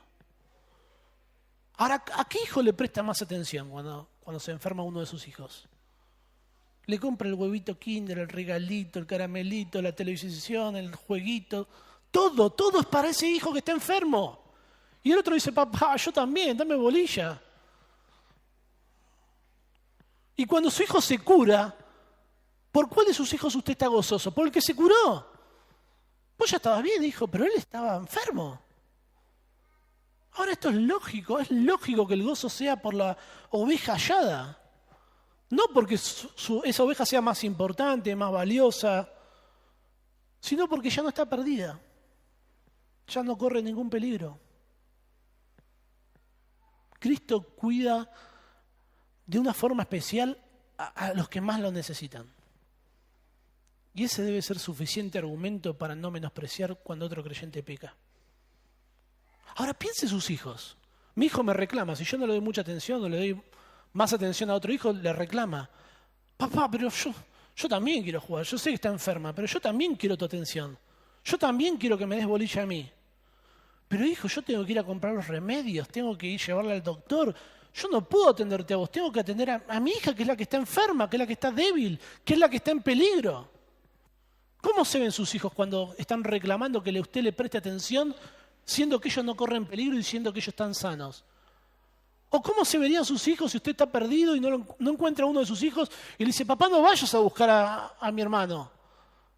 Ahora, ¿a qué hijo le presta más atención cuando se enferma uno de sus hijos? Le compra el huevito Kinder, el regalito, el caramelito, la televisión, el jueguito. Todo es para ese hijo que está enfermo. Y el otro dice, papá, yo también, dame bolilla. Y cuando su hijo se cura, ¿por cuál de sus hijos usted está gozoso? ¿Por el que se curó? Vos ya estabas bien, hijo, pero él estaba enfermo. Ahora esto es lógico que el gozo sea por la oveja hallada. No porque esa oveja sea más importante, más valiosa, sino porque ya no está perdida. Ya no corre ningún peligro. Cristo cuida de una forma especial a los que más lo necesitan. Y ese debe ser suficiente argumento para no menospreciar cuando otro creyente peca. Ahora piense sus hijos. Mi hijo me reclama, si yo no le doy mucha atención o le doy más atención a otro hijo, le reclama. Papá, pero yo también quiero jugar, yo sé que está enferma, pero yo también quiero tu atención. Yo también quiero que me des bolilla a mí. Pero hijo, yo tengo que ir a comprar los remedios, tengo que ir a llevarla al doctor. Yo no puedo atenderte a vos, tengo que atender a mi hija, que es la que está enferma, que es la que está débil, que es la que está en peligro. ¿Cómo se ven sus hijos cuando están reclamando que usted le preste atención, siendo que ellos no corren peligro y siendo que ellos están sanos? ¿O cómo se verían sus hijos si usted está perdido y no encuentra a uno de sus hijos y le dice, papá, no vayas a buscar a mi hermano,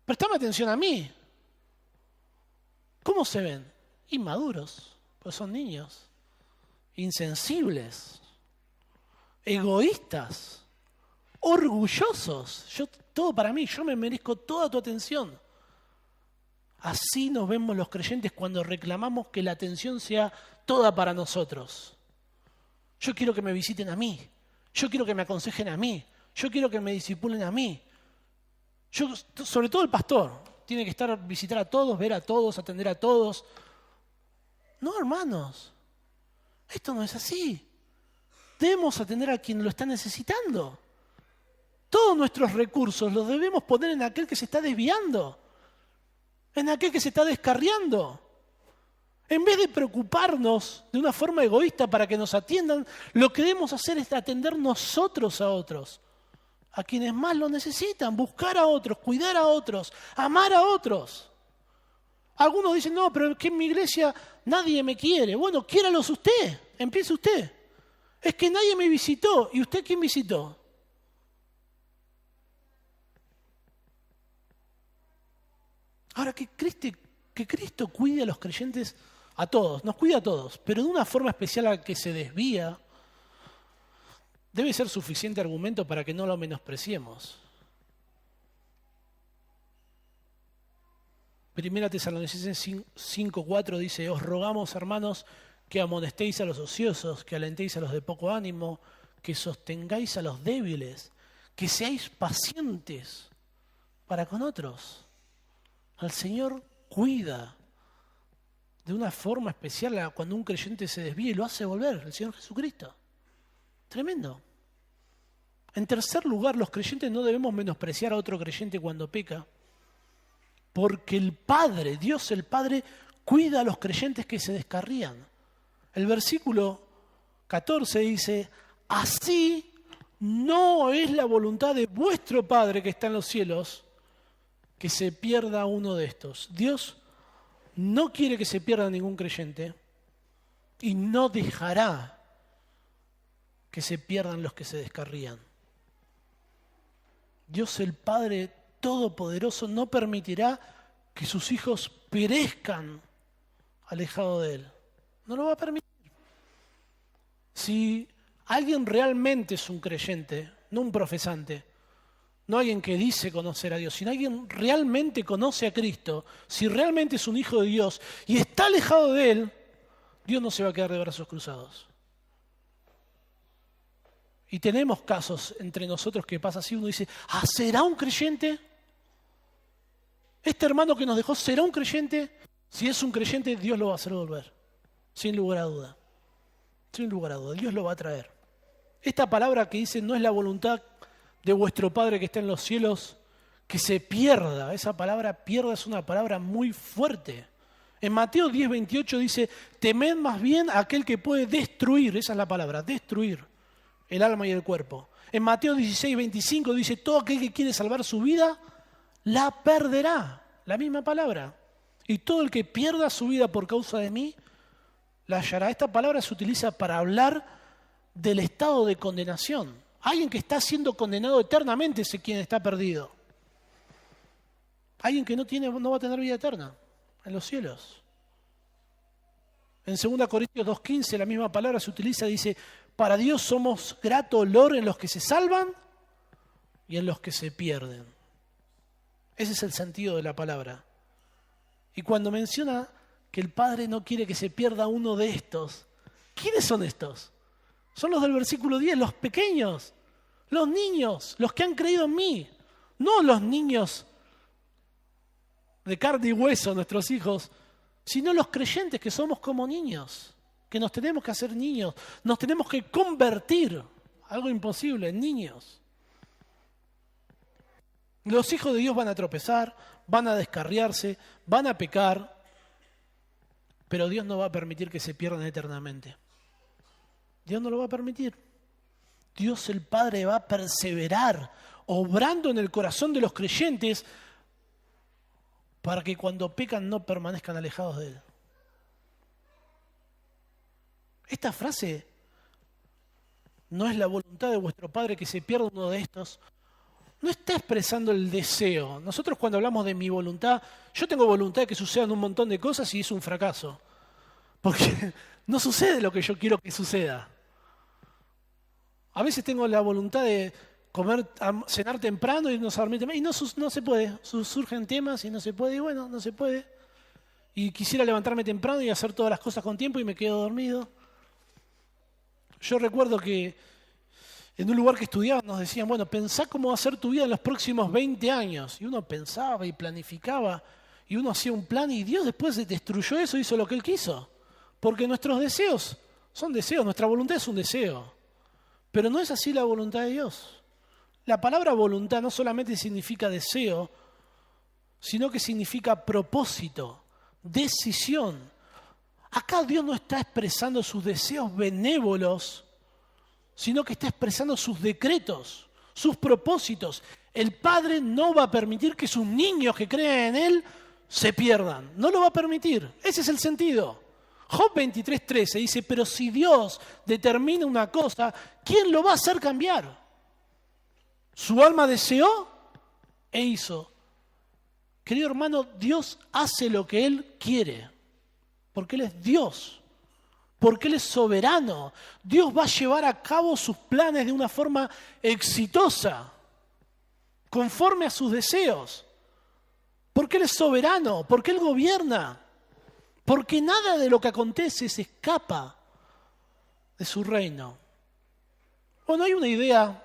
prestame atención a mí? ¿Cómo se ven? Inmaduros, pues son niños, insensibles, egoístas, orgullosos. Todo para mí, yo me merezco toda tu atención. Así nos vemos los creyentes cuando reclamamos que la atención sea toda para nosotros. Yo quiero que me visiten a mí, yo quiero que me aconsejen a mí, yo quiero que me discipulen a mí. Sobre todo el pastor, tiene que visitar a todos, ver a todos, atender a todos. No, hermanos, esto no es así. Debemos atender a quien lo está necesitando. Todos nuestros recursos los debemos poner en aquel que se está desviando, en aquel que se está descarriando. En vez de preocuparnos de una forma egoísta para que nos atiendan, lo que debemos hacer es atender nosotros a otros, a quienes más lo necesitan, buscar a otros, cuidar a otros, amar a otros. Algunos dicen, no, pero es que en mi iglesia nadie me quiere. Bueno, quiéralos usted, empiece usted. Es que nadie me visitó. ¿Y usted quién visitó? Ahora, que Cristo cuide a los creyentes A todos, nos cuida a todos, pero de una forma especial a que se desvía, debe ser suficiente argumento para que no lo menospreciemos. Primera Tesalonicenses 5:4 dice: os rogamos, hermanos, que amonestéis a los ociosos, que alentéis a los de poco ánimo, que sostengáis a los débiles, que seáis pacientes para con otros. El Señor cuida de una forma especial cuando un creyente se desvía y lo hace volver, el Señor Jesucristo. Tremendo. En tercer lugar, los creyentes no debemos menospreciar a otro creyente cuando peca, porque el Padre, Dios el Padre, cuida a los creyentes que se descarrían. El versículo 14 dice: así no es la voluntad de vuestro Padre que está en los cielos que se pierda uno de estos. Dios no quiere que se pierda ningún creyente y no dejará que se pierdan los que se descarrían. Dios el Padre Todopoderoso no permitirá que sus hijos perezcan alejados de Él. No lo va a permitir. Si alguien realmente es un creyente, no un profesante, no alguien que dice conocer a Dios, sino alguien realmente conoce a Cristo, si realmente es un hijo de Dios y está alejado de Él, Dios no se va a quedar de brazos cruzados. Y tenemos casos entre nosotros que pasa así, uno dice: ¿será un creyente? ¿Este hermano que nos dejó será un creyente? Si es un creyente, Dios lo va a hacer volver, sin lugar a duda. Sin lugar a duda, Dios lo va a traer. Esta palabra que dice: no es la voluntad de vuestro Padre que está en los cielos que se pierda. Esa palabra pierda es una palabra muy fuerte. En Mateo 10:28 dice: temed más bien a aquel que puede destruir, esa es la palabra, destruir el alma y el cuerpo. En Mateo 16:25 dice: todo aquel que quiere salvar su vida, la perderá. La misma palabra. Y todo el que pierda su vida por causa de mí, la hallará. Esta palabra se utiliza para hablar del estado de condenación. Alguien que está siendo condenado eternamente es quien está perdido. Alguien que no va a tener vida eterna en los cielos. En 2 Corintios 2:15 la misma palabra se utiliza, dice: para Dios somos grato olor en los que se salvan y en los que se pierden. Ese es el sentido de la palabra. Y cuando menciona que el Padre no quiere que se pierda uno de estos, ¿quiénes son estos? Son los del versículo 10, los pequeños, los niños, los que han creído en mí. No los niños de carne y hueso, nuestros hijos, sino los creyentes que somos como niños, que nos tenemos que hacer niños, nos tenemos que convertir, algo imposible, en niños. Los hijos de Dios van a tropezar, van a descarriarse, van a pecar, pero Dios no va a permitir que se pierdan eternamente. Dios no lo va a permitir. Dios el Padre va a perseverar, obrando en el corazón de los creyentes para que cuando pecan no permanezcan alejados de Él. Esta frase: no es la voluntad de vuestro Padre que se pierda uno de estos, no está expresando el deseo. Nosotros cuando hablamos de mi voluntad, yo tengo voluntad de que sucedan un montón de cosas y es un fracaso. Porque no sucede lo que yo quiero que suceda. A veces tengo la voluntad de cenar temprano y irnos a dormir temprano y no se puede. Surgen temas y no se puede, y bueno, no se puede. Y quisiera levantarme temprano y hacer todas las cosas con tiempo y me quedo dormido. Yo recuerdo que en un lugar que estudiaba nos decían: bueno, pensá cómo va a ser tu vida en los próximos 20 años. Y uno pensaba y planificaba y uno hacía un plan y Dios después destruyó eso, hizo lo que Él quiso. Porque nuestros deseos son deseos, nuestra voluntad es un deseo. Pero no es así la voluntad de Dios. La palabra voluntad no solamente significa deseo, sino que significa propósito, decisión. Acá Dios no está expresando sus deseos benévolos, sino que está expresando sus decretos, sus propósitos. El Padre no va a permitir que sus niños que creen en Él se pierdan. No lo va a permitir. Ese es el sentido. Job 23:13 dice: pero si Dios determina una cosa, ¿quién lo va a hacer cambiar? Su alma deseó e hizo. Querido hermano, Dios hace lo que Él quiere. Porque Él es Dios, porque Él es soberano. Dios va a llevar a cabo sus planes de una forma exitosa, conforme a sus deseos. Porque Él es soberano, porque Él gobierna, porque nada de lo que acontece se escapa de su reino. Bueno, hay una idea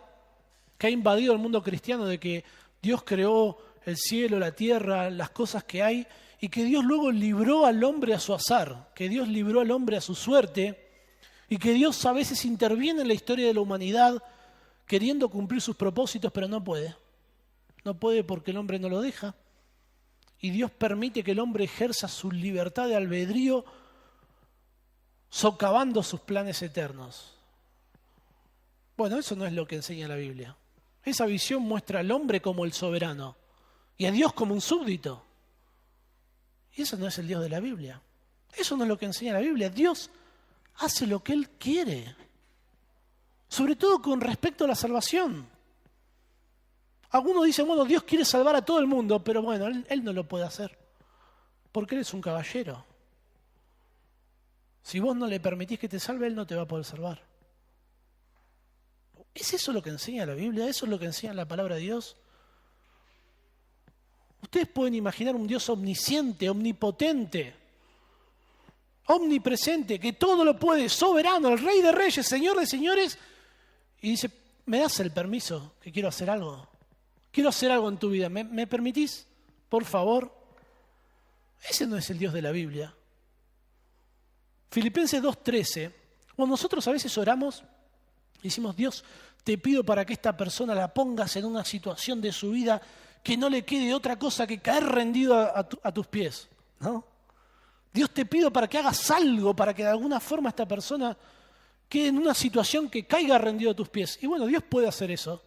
que ha invadido el mundo cristiano de que Dios creó el cielo, la tierra, las cosas que hay, y que Dios luego libró al hombre a su azar, que Dios libró al hombre a su suerte, y que Dios a veces interviene en la historia de la humanidad queriendo cumplir sus propósitos, pero no puede. No puede porque el hombre no lo deja. Y Dios permite que el hombre ejerza su libertad de albedrío, socavando sus planes eternos. Bueno, eso no es lo que enseña la Biblia. Esa visión muestra al hombre como el soberano y a Dios como un súbdito. Y eso no es el Dios de la Biblia. Eso no es lo que enseña la Biblia. Dios hace lo que Él quiere, sobre todo con respecto a la salvación. Algunos dicen, bueno, Dios quiere salvar a todo el mundo, pero bueno, Él no lo puede hacer, porque Él es un caballero. Si vos no le permitís que te salve, Él no te va a poder salvar. ¿Es eso lo que enseña la Biblia? ¿Eso es lo que enseña la palabra de Dios? Ustedes pueden imaginar un Dios omnisciente, omnipotente, omnipresente, que todo lo puede, soberano, el Rey de Reyes, Señor de Señores, y dice, ¿me das el permiso que quiero hacer algo? Quiero hacer algo en tu vida. ¿Me permitís? Por favor. Ese no es el Dios de la Biblia. Filipenses 2:13. Cuando nosotros a veces oramos, decimos, Dios, te pido para que esta persona la pongas en una situación de su vida que no le quede otra cosa que caer rendido a tus pies, ¿no? Dios, te pido para que hagas algo, para que de alguna forma esta persona quede en una situación que caiga rendido a tus pies. Y bueno, Dios puede hacer eso.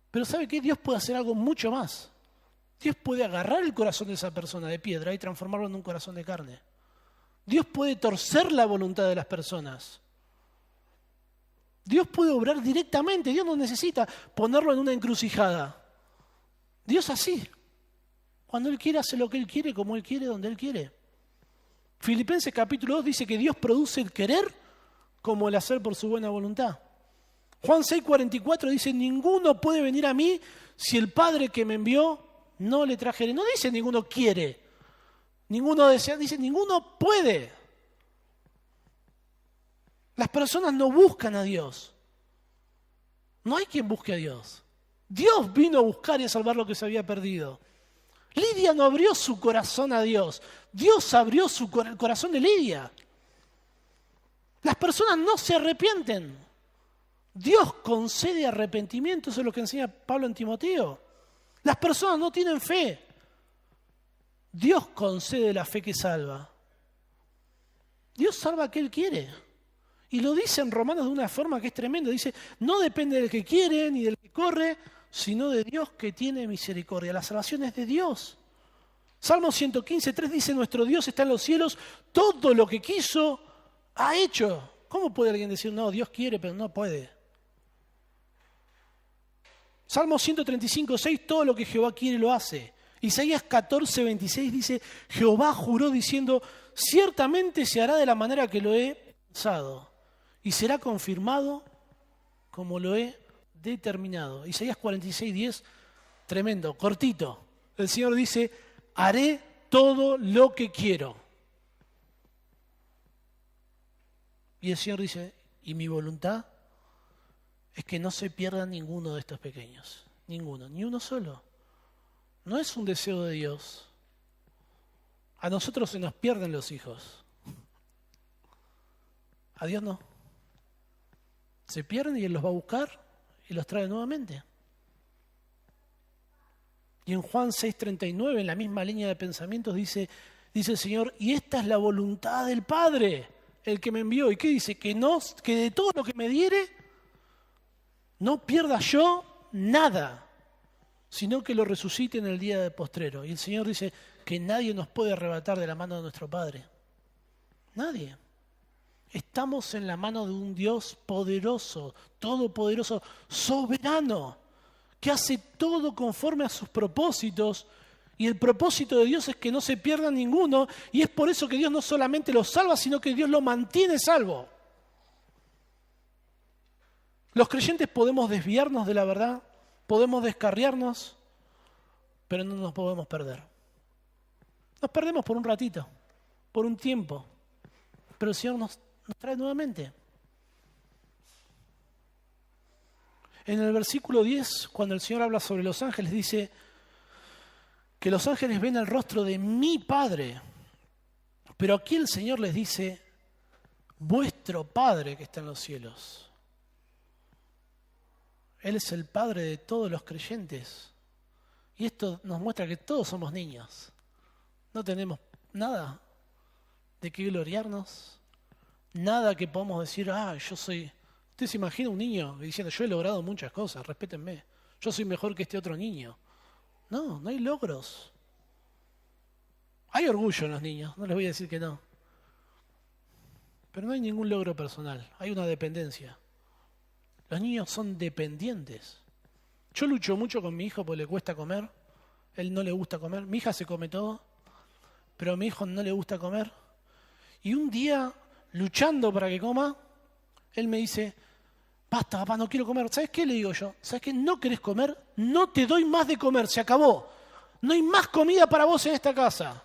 Pero ¿sabe qué? Dios puede hacer algo mucho más. Dios puede agarrar el corazón de esa persona de piedra y transformarlo en un corazón de carne. Dios puede torcer la voluntad de las personas. Dios puede obrar directamente. Dios no necesita ponerlo en una encrucijada. Dios así. Cuando Él quiere, hace lo que Él quiere, como Él quiere, donde Él quiere. Filipenses capítulo 2 dice que Dios produce el querer como el hacer por su buena voluntad. Juan 6:44 dice, ninguno puede venir a mí si el Padre que me envió no le trajere. No dice ninguno quiere, ninguno desea, dice ninguno puede. Las personas no buscan a Dios. No hay quien busque a Dios. Dios vino a buscar y a salvar lo que se había perdido. Lidia no abrió su corazón a Dios. Dios abrió el corazón de Lidia. Las personas no se arrepienten. Dios concede arrepentimiento, eso es lo que enseña Pablo en Timoteo. Las personas no tienen fe. Dios concede la fe que salva. Dios salva a quien Él quiere. Y lo dice en Romanos de una forma que es tremenda. Dice, no depende del que quiere ni del que corre, sino de Dios que tiene misericordia. La salvación es de Dios. Salmo 115:3 dice, nuestro Dios está en los cielos, todo lo que quiso ha hecho. ¿Cómo puede alguien decir, no, Dios quiere, pero no puede? Salmo 135:6, todo lo que Jehová quiere lo hace. Isaías 14:26 dice, Jehová juró diciendo, ciertamente se hará de la manera que lo he pensado y será confirmado como lo he determinado. Isaías 46:10, tremendo, cortito. El Señor dice, haré todo lo que quiero. Y el Señor dice, y mi voluntad es que no se pierda ninguno de estos pequeños. Ninguno, ni uno solo. No es un deseo de Dios. A nosotros se nos pierden los hijos. A Dios no. Se pierden y Él los va a buscar y los trae nuevamente. Y en Juan 6:39, en la misma línea de pensamientos, dice el Señor, y esta es la voluntad del Padre, el que me envió. ¿Y qué dice? Que de todo lo que me diere, no pierda yo nada, sino que lo resucite en el día postrero. Y el Señor dice que nadie nos puede arrebatar de la mano de nuestro Padre. Nadie. Estamos en la mano de un Dios poderoso, todopoderoso, soberano, que hace todo conforme a sus propósitos Y el propósito de Dios es que no se pierda ninguno, y es por eso que Dios no solamente lo salva, sino que Dios lo mantiene salvo. Los creyentes podemos desviarnos de la verdad, podemos descarriarnos, pero no nos podemos perder. Nos perdemos por un ratito, por un tiempo, pero el Señor nos trae nuevamente. En el versículo 10, cuando el Señor habla sobre los ángeles, dice que los ángeles ven el rostro de mi Padre. Pero aquí el Señor les dice, vuestro Padre que está en los cielos. Él es el Padre de todos los creyentes. Y esto nos muestra que todos somos niños. No tenemos nada de qué gloriarnos, nada que podamos decir, yo soy... Usted se imagina un niño diciendo, yo he logrado muchas cosas, respétenme, yo soy mejor que este otro niño. No, no hay logros. Hay orgullo en los niños, no les voy a decir que no. Pero no hay ningún logro personal, hay una dependencia. Los niños son dependientes. Yo lucho mucho con mi hijo porque le cuesta comer, él no le gusta comer, mi hija se come todo, pero a mi hijo no le gusta comer. Y un día, luchando para que coma, él me dice, basta papá, no quiero comer. ¿Sabes qué? Le digo yo, ¿sabes qué? ¿No querés comer? No te doy más de comer, se acabó. No hay más comida para vos en esta casa.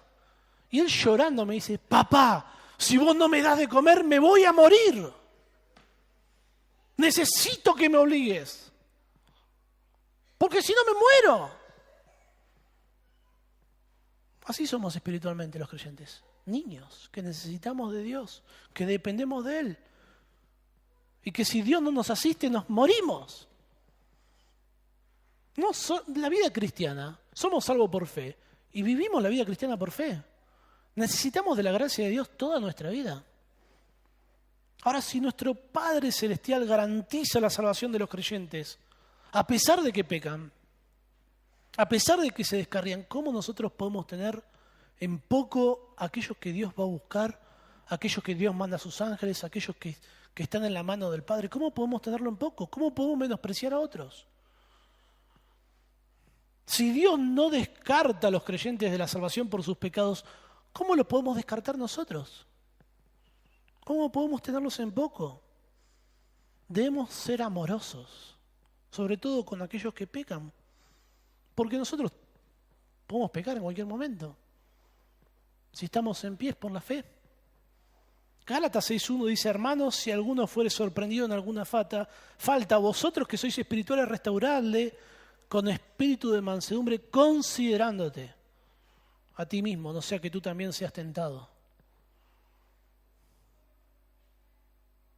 Y él llorando me dice, papá, si vos no me das de comer, me voy a morir. Necesito que me obligues. Porque si no me muero. Así somos espiritualmente los creyentes. Niños que necesitamos de Dios, que dependemos de Él. Y que si Dios no nos asiste, nos morimos. La vida cristiana, somos salvos por fe. Y vivimos la vida cristiana por fe. Necesitamos de la gracia de Dios toda nuestra vida. Ahora, si nuestro Padre Celestial garantiza la salvación de los creyentes, a pesar de que pecan, a pesar de que se descarrían, ¿cómo nosotros podemos tener en poco aquellos que Dios va a buscar, aquellos que Dios manda a sus ángeles, aquellos que están en la mano del Padre? ¿Cómo podemos tenerlo en poco? ¿Cómo podemos menospreciar a otros? Si Dios no descarta a los creyentes de la salvación por sus pecados, ¿cómo lo podemos descartar nosotros? ¿Cómo podemos tenerlos en poco? Debemos ser amorosos, sobre todo con aquellos que pecan, porque nosotros podemos pecar en cualquier momento, si estamos en pie por la fe. Gálatas 6.1 dice, hermanos, si alguno fuere sorprendido en alguna falta, vosotros que sois espirituales, restauradle con espíritu de mansedumbre, considerándote a ti mismo, no sea que tú también seas tentado.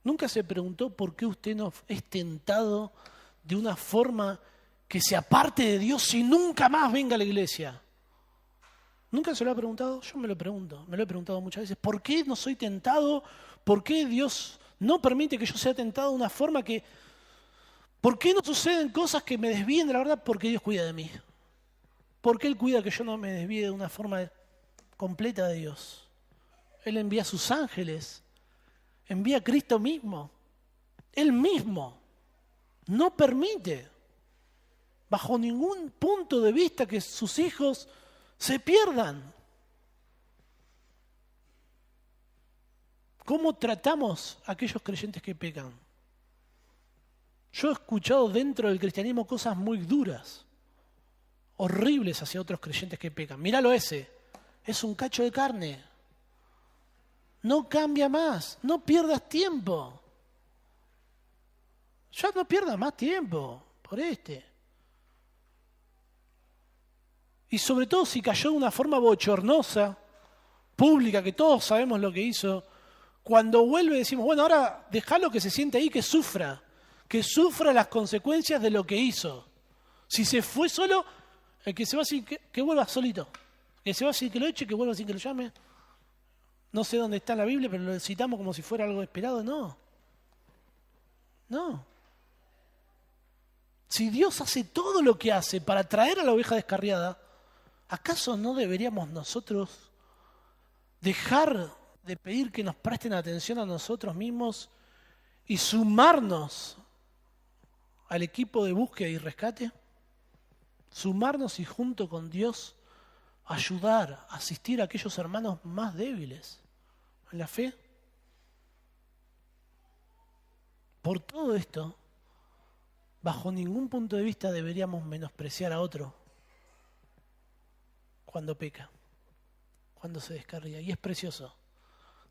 ¿Nunca se preguntó por qué usted no es tentado de una forma que se aparte de Dios y nunca más venga a la iglesia? ¿Nunca se lo ha preguntado? Yo me lo he preguntado muchas veces. ¿Por qué no soy tentado? ¿Por qué Dios no permite que yo sea tentado de una forma que... ¿Por qué no suceden cosas que me desvíen de la verdad? Porque Dios cuida de mí. ¿Por qué Él cuida que yo no me desvíe de una forma completa de Dios? Él envía a sus ángeles, envía a Cristo mismo. Él mismo no permite, bajo ningún punto de vista, que sus hijos se pierdan. ¿Cómo tratamos a aquellos creyentes que pecan? Yo he escuchado dentro del cristianismo cosas muy duras, horribles hacia otros creyentes que pecan. Míralo ese, es un cacho de carne. No cambia más, no pierdas tiempo. Ya no pierdas más tiempo por este. Y sobre todo si cayó de una forma bochornosa, pública, que todos sabemos lo que hizo, cuando vuelve decimos, bueno, ahora déjalo que se siente ahí, que sufra las consecuencias de lo que hizo. Si se fue solo, el que se va sin que vuelva solito. El que se va sin que lo eche, que vuelva sin que lo llame. No sé dónde está en la Biblia, pero lo citamos como si fuera algo esperado. No. Si Dios hace todo lo que hace para traer a la oveja descarriada, ¿acaso no deberíamos nosotros dejar de pedir que nos presten atención a nosotros mismos y sumarnos al equipo de búsqueda y rescate? Sumarnos y junto con Dios ayudar, asistir a aquellos hermanos más débiles en la fe. Por todo esto, bajo ningún punto de vista deberíamos menospreciar a otro cuando peca, cuando se descarría. Y es precioso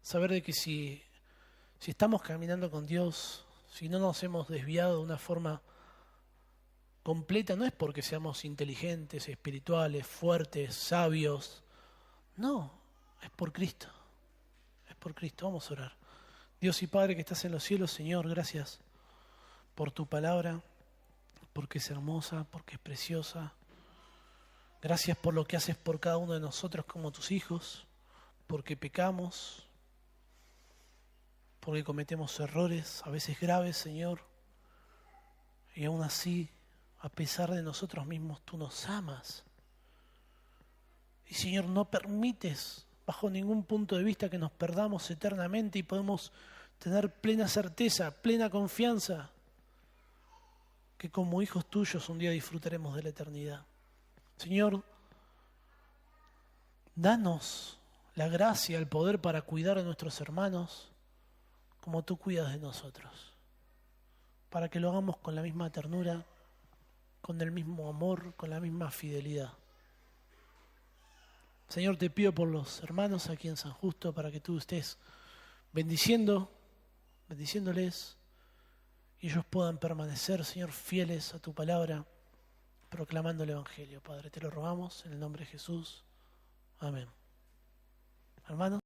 saber de que si estamos caminando con Dios, si no nos hemos desviado de una forma completa, no es porque seamos inteligentes, espirituales, fuertes, sabios. No, es por Cristo. Es por Cristo. Vamos a orar. Dios y Padre que estás en los cielos, Señor, gracias por tu palabra, porque es hermosa, porque es preciosa. Gracias por lo que haces por cada uno de nosotros como tus hijos, porque pecamos, porque cometemos errores, a veces graves, Señor, y aún así, a pesar de nosotros mismos, tú nos amas. Y Señor, no permites bajo ningún punto de vista que nos perdamos eternamente y podemos tener plena certeza, plena confianza que como hijos tuyos un día disfrutaremos de la eternidad. Señor, danos la gracia, el poder para cuidar a nuestros hermanos como tú cuidas de nosotros, para que lo hagamos con la misma ternura, con el mismo amor, con la misma fidelidad. Señor, te pido por los hermanos aquí en San Justo para que tú estés bendiciéndoles y ellos puedan permanecer, Señor, fieles a tu palabra, proclamando el Evangelio. Padre, te lo rogamos en el nombre de Jesús. Amén. Hermanos.